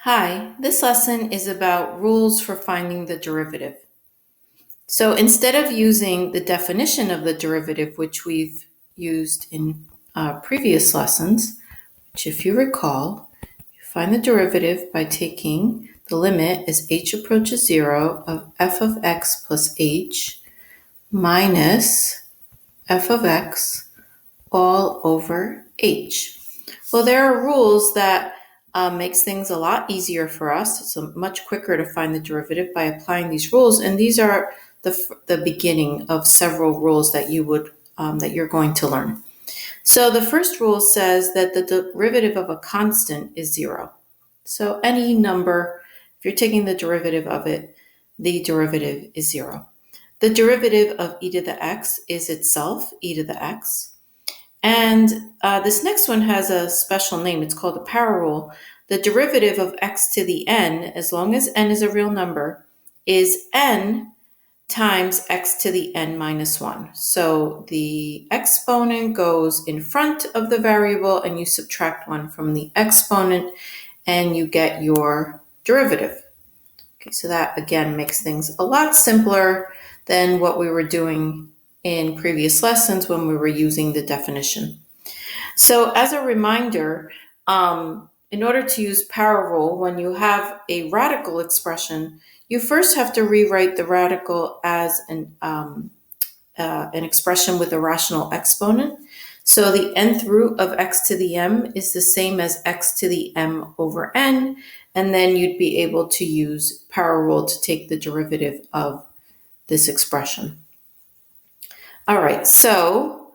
Hi, this lesson is about rules for finding the derivative. So instead of using the definition of the derivative, which we've used in previous lessons, which if you recall, you find the derivative by taking the limit as h approaches 0 of f of x plus h minus f of x all over h. Well, there are rules that makes things a lot easier for us. It's much quicker to find the derivative by applying these rules, and these are the beginning of several rules that you're going to learn. So the first rule says that the derivative of a constant is 0. So any number, if you're taking the derivative of it, the derivative is 0. The derivative of e to the x is itself e to the x. And this next one has a special name. It's called the power rule. The derivative of x to the n, as long as n is a real number, is n times x to the n minus 1. So the exponent goes in front of the variable and you subtract 1 from the exponent and you get your derivative. Okay, so that again makes things a lot simpler than what we were doing in previous lessons when we were using the definition. So as a reminder, in order to use power rule, when you have a radical expression, you first have to rewrite the radical as an expression with a rational exponent. So the nth root of x to the m is the same as x to the m over n, and then you'd be able to use power rule to take the derivative of this expression. All right, so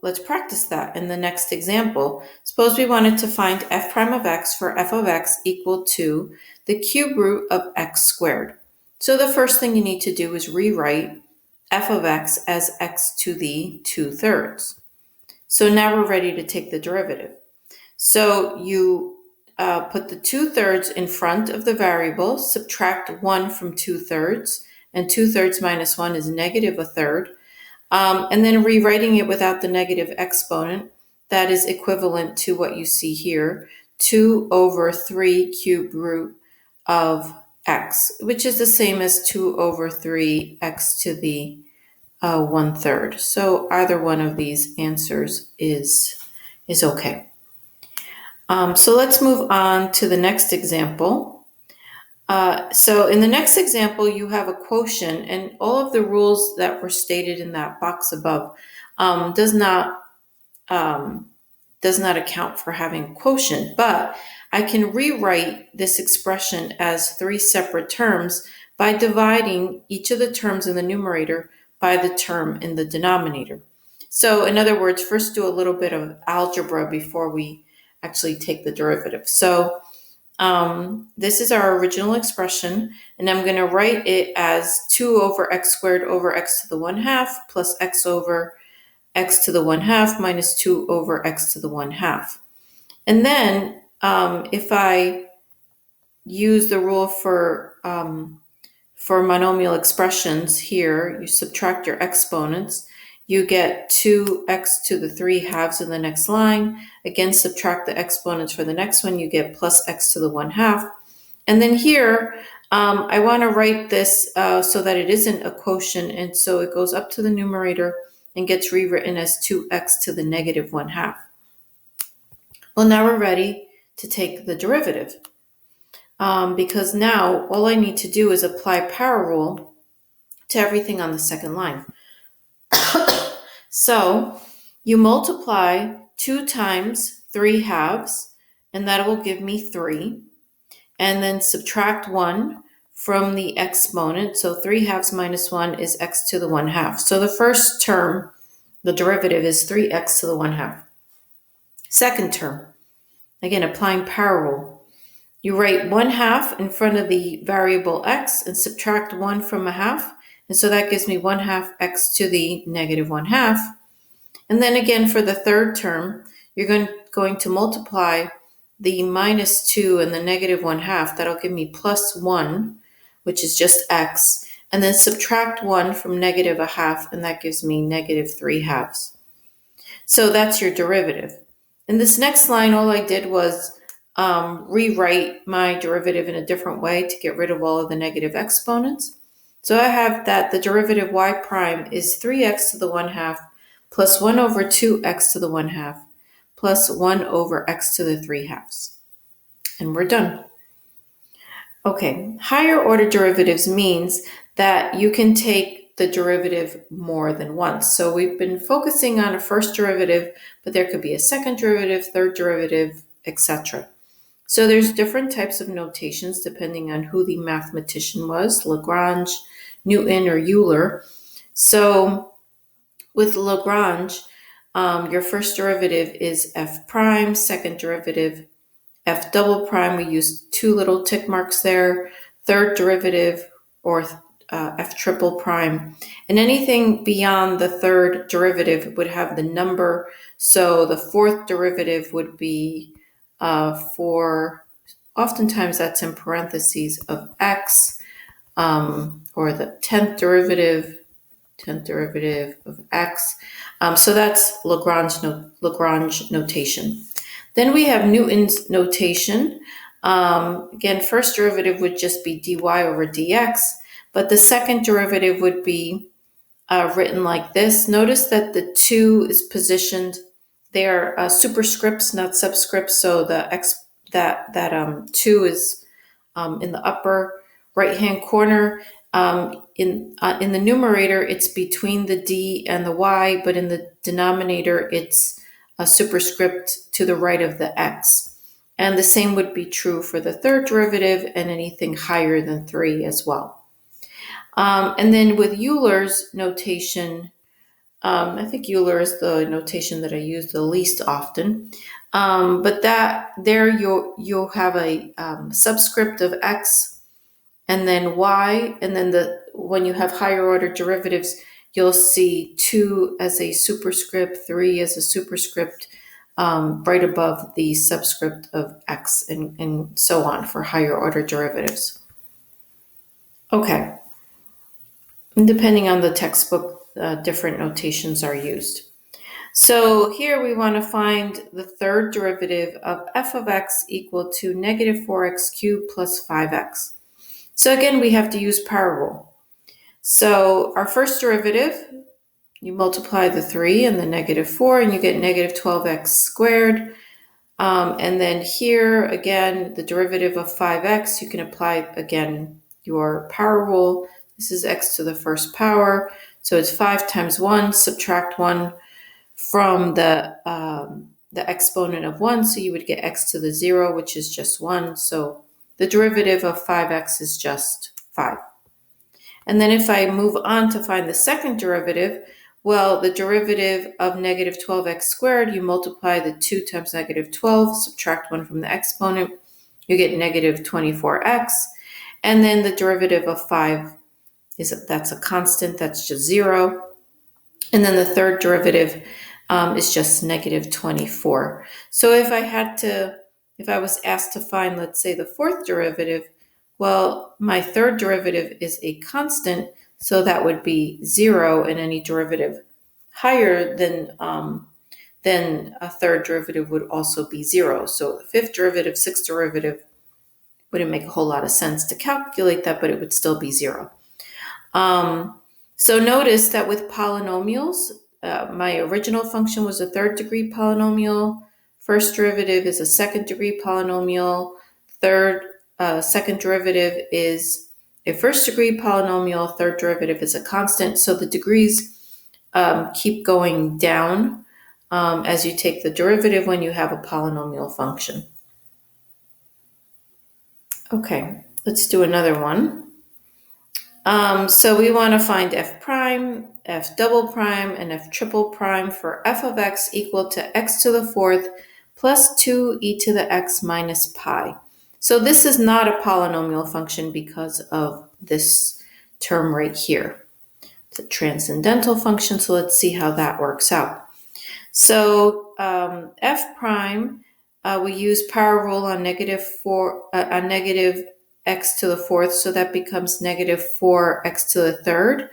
let's practice that in the next example. Suppose we wanted to find f prime of x for f of x equal to the cube root of x squared. So the first thing you need to do is rewrite f of x as x to the 2/3. So now we're ready to take the derivative. So you put the 2/3 in front of the variable, subtract 1 from 2/3, and 2/3 minus 1 is negative 1/3. And then rewriting it without the negative exponent, that is equivalent to what you see here, 2 over 3 cube root of x, which is the same as 2 over 3 x to the 1/3. So either one of these answers is okay. So let's move on to the next example. So in the next example, you have a quotient, and all of the rules that were stated in that box above does not account for having quotient, but I can rewrite this expression as 3 separate terms by dividing each of the terms in the numerator by the term in the denominator. So in other words, first do a little bit of algebra before we actually take the derivative. So this is our original expression, and I'm going to write it as 2 over x squared over x to the 1/2 plus x over x to the 1/2 minus 2 over x to the 1/2. And then if I use the rule for monomial expressions here, you subtract your exponents, you get 2x to the 3/2 in the next line. Again, subtract the exponents for the next one, you get plus x to the 1/2. And then here, I want to write this so that it isn't a quotient, and so it goes up to the numerator and gets rewritten as 2x to the negative 1/2. Well, now we're ready to take the derivative. Because now all I need to do is apply power rule to everything on the second line. So you multiply 2 times 3/2, and that will give me 3. And then subtract 1 from the exponent. So 3/2 minus 1 is x to the 1/2. So the first term, the derivative, is 3x to the 1/2. Second term, again, applying power rule. You write 1/2 in front of the variable x and subtract 1 from 1/2. And so that gives me 1/2 x to the negative 1/2. And then again, for the third term, you're going to multiply the minus 2 and the negative 1/2. That'll give me plus 1, which is just x. And then subtract 1 from negative 1/2, and that gives me negative 3/2. So that's your derivative. In this next line, all I did was rewrite my derivative in a different way to get rid of all of the negative exponents. So I have that the derivative y prime is 3x to the 1/2 plus 1 over 2x to the 1/2 plus 1 over x to the 3/2. And we're done. Okay, higher order derivatives means that you can take the derivative more than once. So we've been focusing on a first derivative, but there could be a second derivative, third derivative, etc. So there's different types of notations depending on who the mathematician was, Lagrange, Newton, or Euler. So with Lagrange, your first derivative is f prime, second derivative f double prime, we use 2 little tick marks there, third derivative, or f triple prime. And anything beyond the third derivative would have the number. So the fourth derivative would be oftentimes that's in parentheses of x, or the 10th derivative of x. So that's Lagrange notation. Then we have Newton's notation. Again, first derivative would just be dy over dx, but the second derivative would be written like this. Notice that the 2 is positioned. They are superscripts, not subscripts. So the x that 2 is in the upper right-hand corner. In the numerator, it's between the d and the y, but in the denominator, it's a superscript to the right of the x. And the same would be true for the third derivative and anything higher than 3 as well. And then with Euler's notation, I think Euler is the notation that I use the least often. But that there you'll have a subscript of x and then y, and then when you have higher order derivatives, you'll see 2 as a superscript, 3 as a superscript, right above the subscript of x, and so on for higher order derivatives. Okay. And depending on the textbook, different notations are used. So here we want to find the third derivative of f of x equal to negative 4x cubed plus 5x. So again, we have to use power rule. So our first derivative, you multiply the 3 and the negative 4, and you get negative 12x squared. And then here, again, the derivative of 5x, you can apply, again, your power rule. This is x to the first power. So it's 5 times 1, subtract 1 from the exponent of 1. So you would get x to the 0, which is just 1. So the derivative of 5x is just 5. And then if I move on to find the second derivative, well, the derivative of negative 12x squared, you multiply the 2 times negative 12, subtract 1 from the exponent, you get negative 24x. And then the derivative of 5 that's a constant, that's just 0. And then the third derivative is just negative 24. So if I was asked to find, let's say, the fourth derivative, well, my third derivative is a constant, so that would be 0, and any derivative higher than a third derivative would also be 0. So the fifth derivative, sixth derivative, wouldn't make a whole lot of sense to calculate that, but it would still be 0. So notice that with polynomials, my original function was a third degree polynomial. First derivative is a second degree polynomial. Second derivative is a first degree polynomial. Third derivative is a constant. So the degrees keep going down as you take the derivative when you have a polynomial function. Okay, let's do another one. So we want to find f prime, f double prime, and f triple prime for f of x equal to x to the fourth plus 2e to the x minus pi. So this is not a polynomial function because of this term right here. It's a transcendental function, so let's see how that works out. So f prime, we use power rule on negative x to the fourth, so that becomes negative 4x to the third.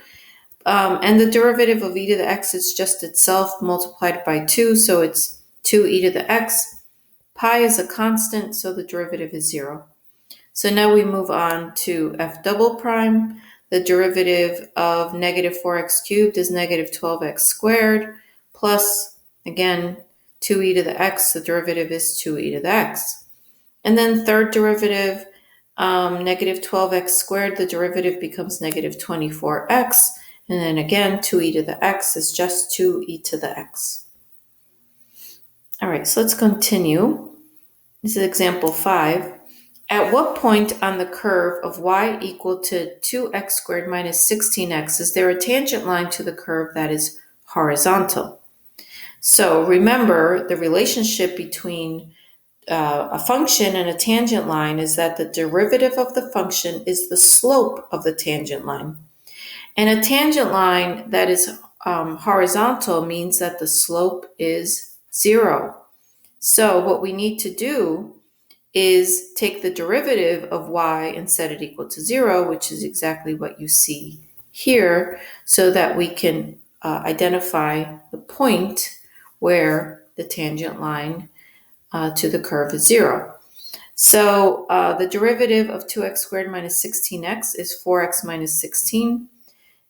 And the derivative of e to the x is just itself multiplied by 2, so it's 2e to the x Pi is a constant, so the derivative is 0. So now we move on to f double prime. The derivative of negative 4x cubed is negative 12x squared plus, again, 2e to the x. The derivative is 2e to the x. And then third derivative, negative 12x squared, the derivative becomes negative 24x. And then again, 2e to the x is just 2e to the x. All right, so let's continue. This is example 5. At what point on the curve of y equal to 2x squared minus 16x is there a tangent line to the curve that is horizontal? So remember, the relationship between a function and a tangent line is that the derivative of the function is the slope of the tangent line. And a tangent line that is horizontal means that the slope is 0. So what we need to do is take the derivative of y and set it equal to 0, which is exactly what you see here, so that we can identify the point where the tangent line to the curve is 0. So the derivative of 2x squared minus 16x is 4x minus 16.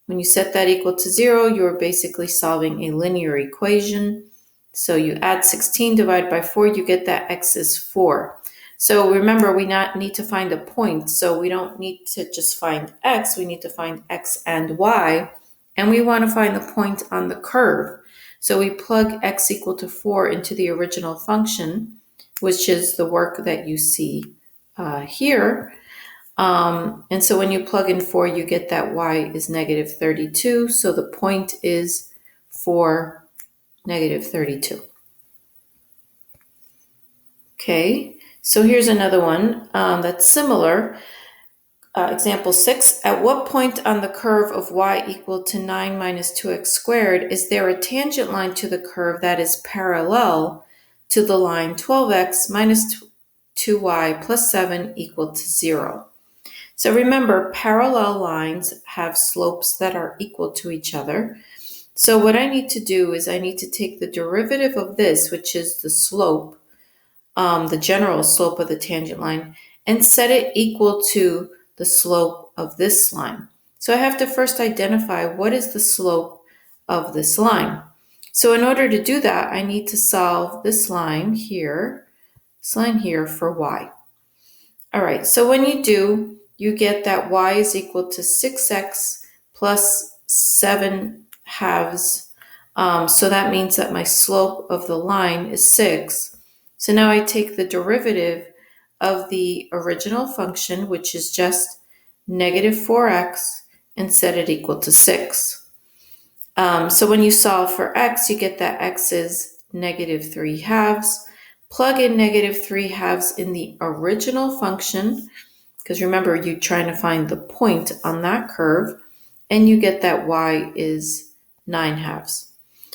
When you set that equal to 0, you're basically solving a linear equation. So you add 16 divided by 4, you get that x is 4. So remember, we need to find a point. So we don't need to just find x, we need to find x and y. And we want to find the point on the curve. So we plug x equal to 4 into the original function, which is the work that you see here. And so when you plug in 4, you get that y is negative 32. So the point is 4, negative 32. Okay, so here's another one that's similar. Example 6, at what point on the curve of y equal to 9 minus 2x squared is there a tangent line to the curve that is parallel to the line 12x minus 2y plus 7 equal to 0? So remember, parallel lines have slopes that are equal to each other. So what I need to do is I need to take the derivative of this, which is the slope, the general slope of the tangent line, and set it equal to the slope of this line. So I have to first identify what is the slope of this line. So in order to do that, I need to solve this line here for y. All right, so when you do, you get that y is equal to 6x plus 7 halves. So that means that my slope of the line is 6. So now I take the derivative of the original function, which is just negative 4x, and set it equal to 6. So when you solve for x, you get that x is negative 3 halves. Plug in negative 3 halves in the original function, because remember, you're trying to find the point on that curve, and you get that y is 9 halves.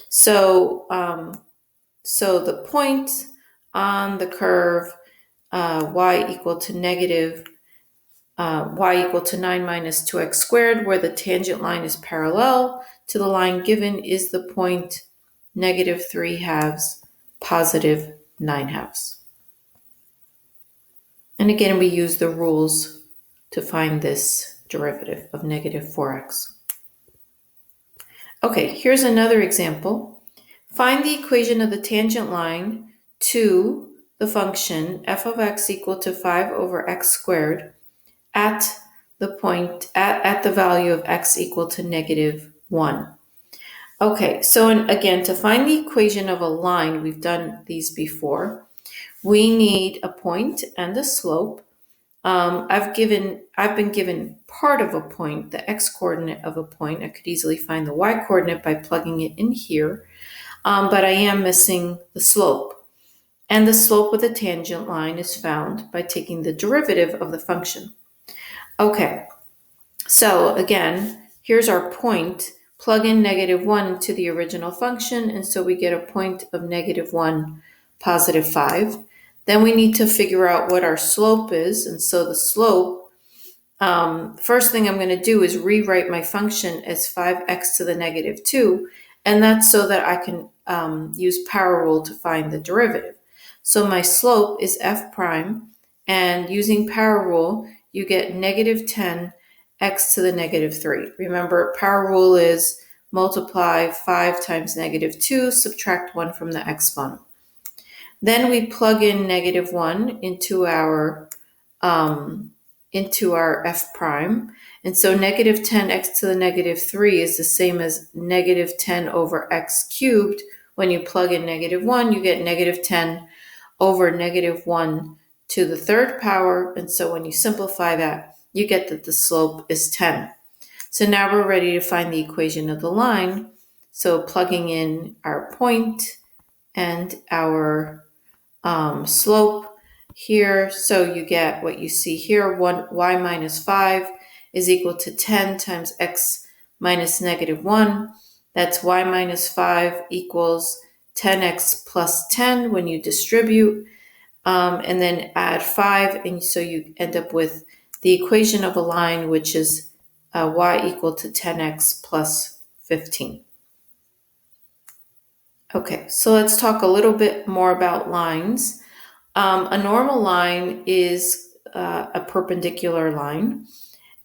So, the point on the curve y equal to 9 minus 2x squared, where the tangent line is parallel to the line given, is the point negative 3 halves, positive 9 halves. And again, we use the rules to find this derivative of negative 4x. Okay, here's another example. Find the equation of the tangent line to the function f of x equal to 5 over x squared at the point at the value of x equal to negative 1. Okay, so again, to find the equation of a line, we've done these before. We need a point and a slope. I've been given part of a point, the x-coordinate of a point. I could easily find the y-coordinate by plugging it in here, but I am missing the slope. And the slope of the tangent line is found by taking the derivative of the function. Okay, so again, here's our point. Plug in negative 1 into the original function, and so we get a point of negative 1, positive 5. Then we need to figure out what our slope is, and so the slope, first thing I'm going to do is rewrite my function as 5x to the negative 2, and that's so that I can use power rule to find the derivative. So my slope is f prime, and using power rule, you get negative 10 x to the negative 3. Remember, power rule is multiply 5 times negative 2, subtract 1 from the exponent. Then we plug in negative 1 into our f prime. And so negative 10x to the negative 3 is the same as negative 10 over x cubed. When you plug in negative 1, you get negative 10 over negative 1 to the third power. And so when you simplify that, you get that the slope is 10. So now we're ready to find the equation of the line. So plugging in our point and our slope here. So you get what you see here, y minus 5 is equal to 10 times x minus negative 1. That's y minus 5 equals 10x plus 10 when you distribute, and then add 5, and so you end up with the equation of a line, which is y equal to 10x plus 15. Okay, so let's talk a little bit more about lines. A normal line is a perpendicular line.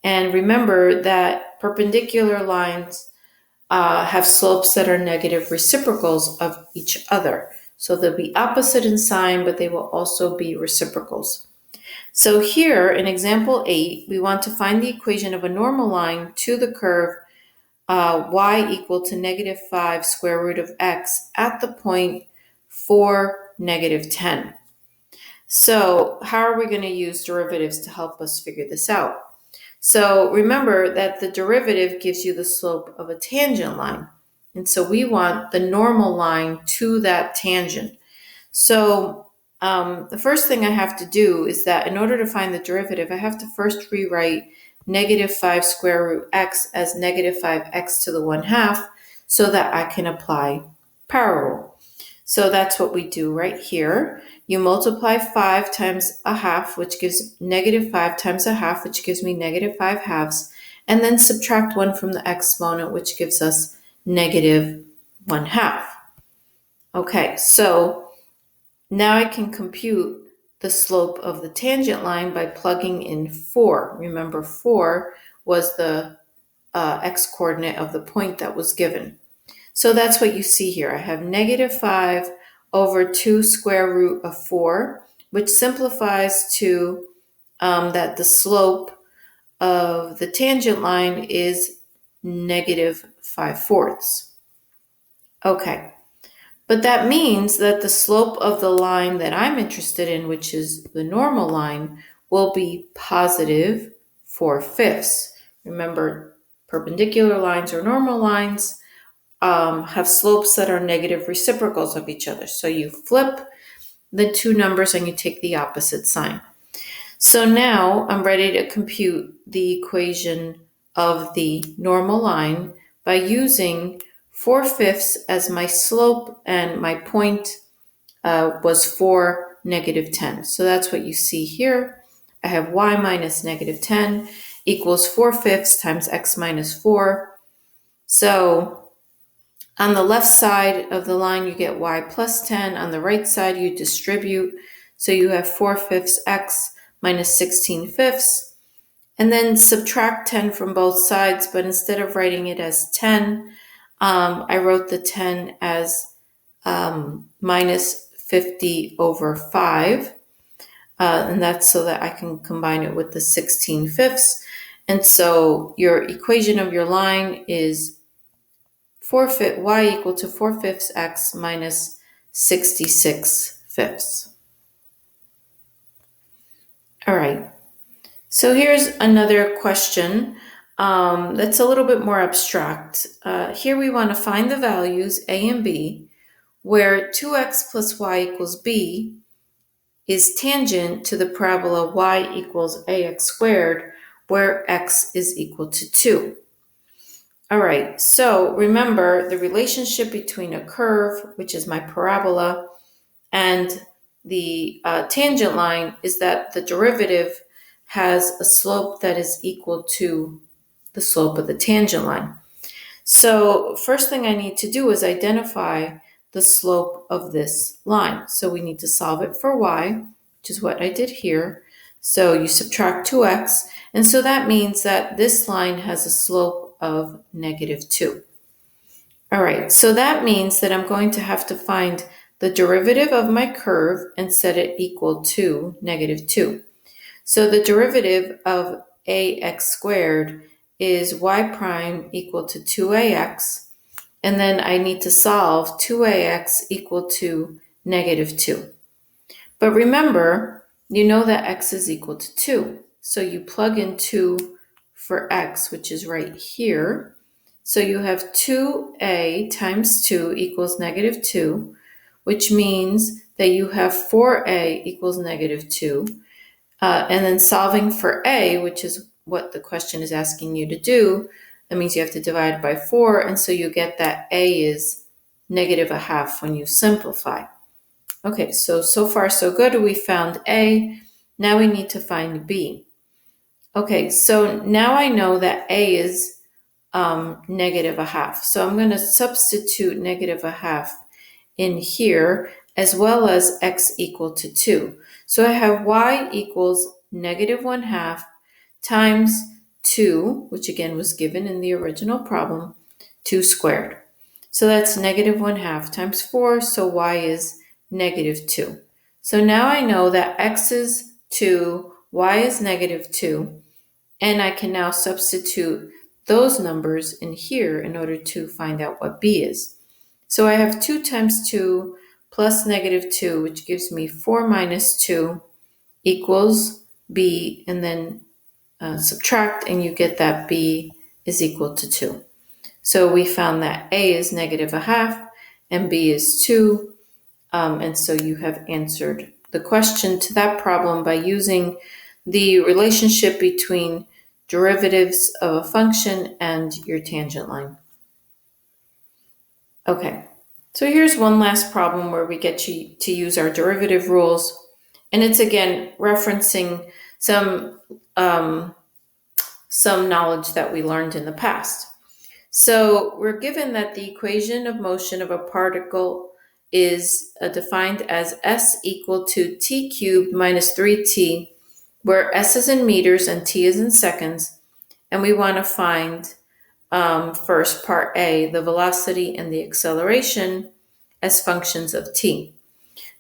And remember that perpendicular lines have slopes that are negative reciprocals of each other. So they'll be opposite in sign, but they will also be reciprocals. So here in example 8, we want to find the equation of a normal line to the curve y equal to negative 5 square root of x at the point 4, negative 10. So how are we going to use derivatives to help us figure this out? So remember that the derivative gives you the slope of a tangent line. And so we want the normal line to that tangent. So the first thing I have to do is that in order to find the derivative, I have to first rewrite negative 5 square root x as negative 5x to the 1/2 so that I can apply power rule. So that's what we do right here. You multiply 5 times 1/2, which gives negative 5 times 1/2, which gives me negative 5/2, and then subtract 1 from the exponent, which gives us negative 1/2. Okay, so now I can compute the slope of the tangent line by plugging in 4. Remember, 4 was the x-coordinate of the point that was given. So that's what you see here. I have negative 5 over 2 square root of 4, which simplifies to that the slope of the tangent line is negative 5/4. Okay, but that means that the slope of the line that I'm interested in, which is the normal line, will be positive 4/5. Remember, perpendicular lines or normal lines have slopes that are negative reciprocals of each other. So you flip the two numbers and you take the opposite sign. So now I'm ready to compute the equation of the normal line by using 4/5 as my slope, and my point was 4, negative 10. So that's what you see here. I have y minus negative 10 equals 4/5 times x minus 4. So on the left side of the line, you get y plus 10. On the right side, you distribute. So you have 4/5 x minus 16/5. And then subtract 10 from both sides, but instead of writing it as 10, I wrote the 10 as minus 50 over 5. And that's so that I can combine it with the 16/5. And so your equation of your line is y equal to 4/5 x minus 66/5. All right, so here's another question that's a little bit more abstract. Here we want to find the values a and b, where 2x plus y equals b is tangent to the parabola y equals ax squared, where x is equal to 2. All right, so remember the relationship between a curve, which is my parabola, and the tangent line is that the derivative has a slope that is equal to the slope of the tangent line. So first thing I need to do is identify the slope of this line. So we need to solve it for y, which is what I did here. So you subtract 2x, and so that means that this line has a slope of -2. All right, so that means that I'm going to have to find the derivative of my curve and set it equal to -2. So the derivative of ax squared is y prime equal to 2ax, and then I need to solve 2ax equal to -2. But remember, you know that x is equal to 2. So you plug in 2 for x, which is right here. So you have 2a times 2 equals -2, which means that you have 4a equals -2. And then solving for a, which is what the question is asking you to do, that means you have to divide by 4. And so you get that a is -1/2 when you simplify. Okay, so far so good. We found A. Now we need to find B. Okay, so now I know that A is -1/2. So I'm going to substitute -1/2 in here, as well as x equal to 2. So I have y equals -1/2 times 2, which again was given in the original problem, 2 squared. So that's -1/2 times 4, so y is -2. So now I know that x is 2, y is -2, and I can now substitute those numbers in here in order to find out what b is. So I have 2 times 2 plus -2, which gives me 4 minus 2 equals b, and then subtract, and you get that b is equal to 2. So we found that a is -1/2 and b is 2. And so you have answered the question to that problem by using the relationship between derivatives of a function and your tangent line. Okay, so here's one last problem where we get you to use our derivative rules. And it's again referencing some knowledge that we learned in the past. So we're given that the equation of motion of a particle is defined as s equal to t cubed minus 3t, where s is in meters and t is in seconds. And we want to find first part A, the velocity and the acceleration as functions of t.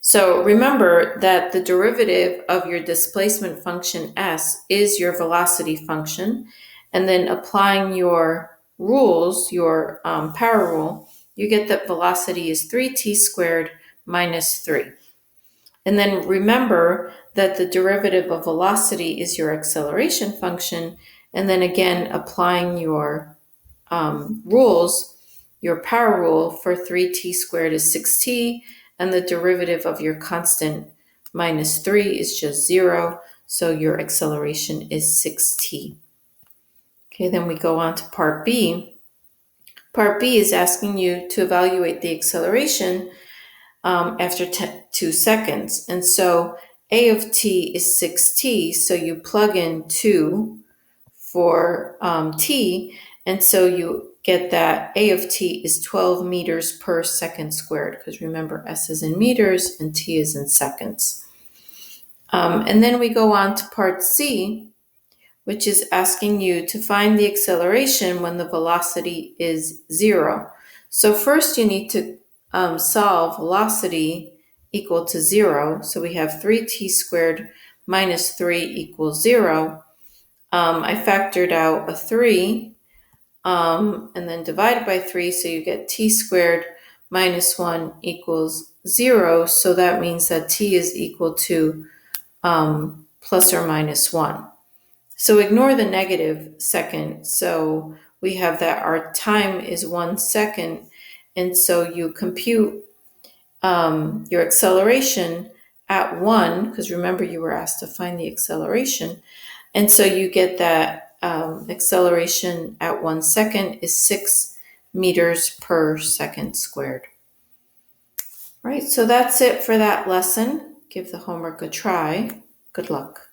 So remember that the derivative of your displacement function s is your velocity function, and then applying your rules, your power rule, you get that velocity is 3t squared minus 3. And then remember that the derivative of velocity is your acceleration function, and then again applying your rules, your power rule for 3t squared is 6t, and the derivative of your constant minus 3 is just 0, so your acceleration is 6t. Okay, then we go on to part B. Part B is asking you to evaluate the acceleration after 2 seconds. And so a of t is 6t, so you plug in 2 for t, and so you get that a of t is 12 meters per second squared, because remember s is in meters and t is in seconds. And then we go on to part C, which is asking you to find the acceleration when the velocity is 0. So first you need to solve velocity equal to 0. So we have 3t squared minus 3 equals 0. I factored out a 3 and then divided by 3, so you get t squared minus 1 equals 0. So that means that t is equal to plus or minus 1. So ignore the negative second. So we have that our time is 1 second. And so you compute your acceleration at 1, because remember you were asked to find the acceleration. And so you get that acceleration at 1 second is 6 meters per second squared. All right, so that's it for that lesson. Give the homework a try. Good luck.